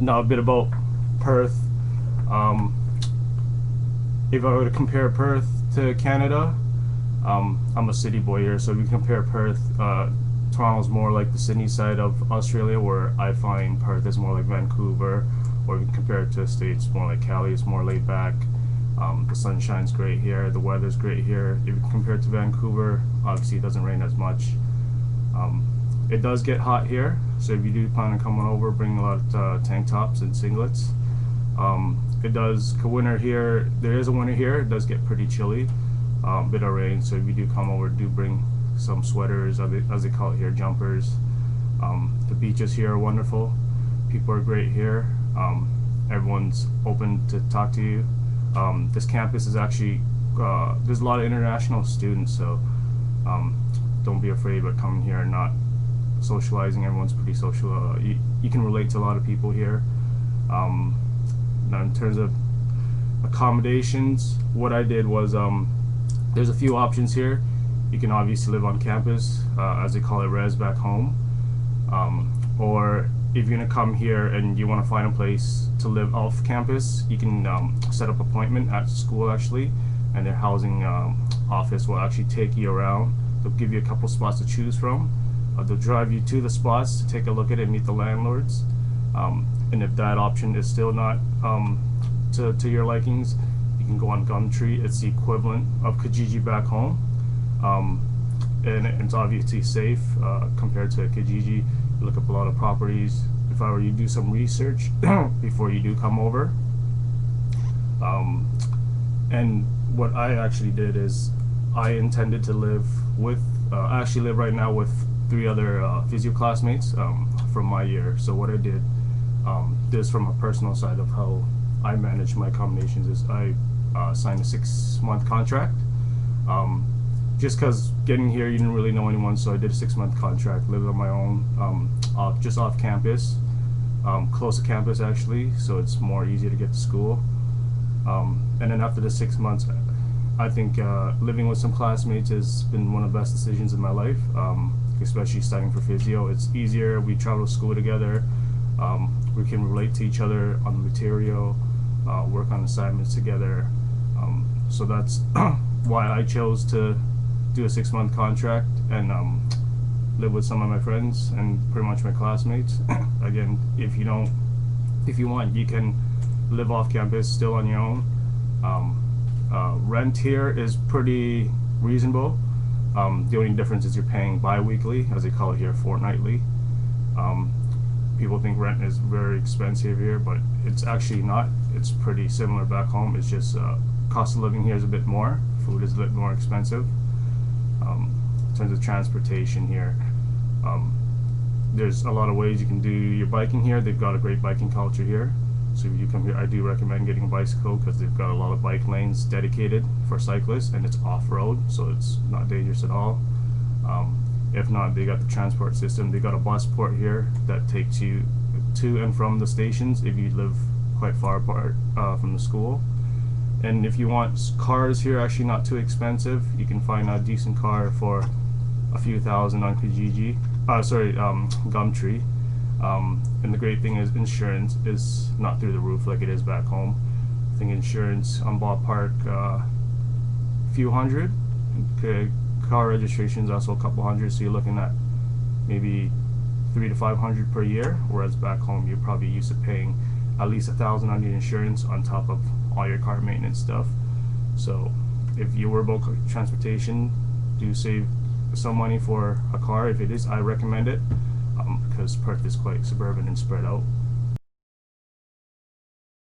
Now a bit about Perth. Um, if I were to compare Perth to Canada, I'm a city boy here, so if you compare Perth, Toronto's more like the Sydney side of Australia, where I find Perth is more like Vancouver, or if you compare it to the States, more like Cali, it's more laid back. The sunshine's great here, the weather's great here. If you compare it to Vancouver, obviously it doesn't rain as much. Um, it does get hot here, so if you do plan on coming over, bring a lot of tank tops and singlets. It does, winter here, there is a winter here, it does get pretty chilly, bit of rain, so if you do come over, do bring some sweaters, as they call it here, jumpers. The beaches here are wonderful, people are great here, everyone's open to talk to you. This campus is actually, there's a lot of international students, so don't be afraid about coming here and not socializing. Everyone's pretty social. You can relate to a lot of people here. Now in terms of accommodations, what I did was, there's a few options here. You can obviously live on campus, as they call it, res back home, or if you're gonna come here and you want to find a place to live off campus, you can set up appointment at school actually, and their housing office will actually take you around. They'll give you a couple spots to choose from. They'll drive you to the spots to take a look at it and meet the landlords. And if that option is still not to your likings, you can go on Gumtree. It's the equivalent of Kijiji back home, and it's obviously safe compared to Kijiji. You look up a lot of properties. If I were you, do some research before you do come over. And what I actually did is I intended to live with, I actually live right now with 3 other physio classmates from my year. So what I did, this from a personal side of how I manage my accommodations, is I signed a 6-month contract. Just because getting here you didn't really know anyone, so I did a 6-month contract, lived on my own, just off campus, close to campus actually, so it's more easier to get to school. And then after the 6 months, I think living with some classmates has been one of the best decisions in my life, especially studying for physio. It's easier, we travel to school together, we can relate to each other on the material, work on assignments together. So that's why I chose to do a 6-month contract and live with some of my friends and pretty much my classmates. Again, if you want, you can live off campus still on your own. Rent here is pretty reasonable. The only difference is you're paying bi-weekly, as they call it here, fortnightly. People think rent is very expensive here, but it's actually not. It's pretty similar back home. It's just cost of living here is a bit more. Food is a bit more expensive. In terms of transportation here, there's a lot of ways you can do your biking here. They've got a great biking culture here. So if you come here, I do recommend getting a bicycle because they've got a lot of bike lanes dedicated for cyclists, and it's off-road, so it's not dangerous at all. If not, they got the transport system. They got a bus port here that takes you to and from the stations if you live quite far apart from the school. And if you want cars here, actually not too expensive. You can find a decent car for a few thousand on Kijiji. Gumtree. And the great thing is insurance is not through the roof like it is back home. I think insurance on ballpark few hundred. Okay, car registration is also a couple hundred, so you're looking at maybe 300 to 500 per year. Whereas back home, you're probably used to paying at least 1,000 on your insurance on top of all your car maintenance stuff. So if you were about transportation, do save some money for a car. If it is, I recommend it because Perth is quite suburban and spread out.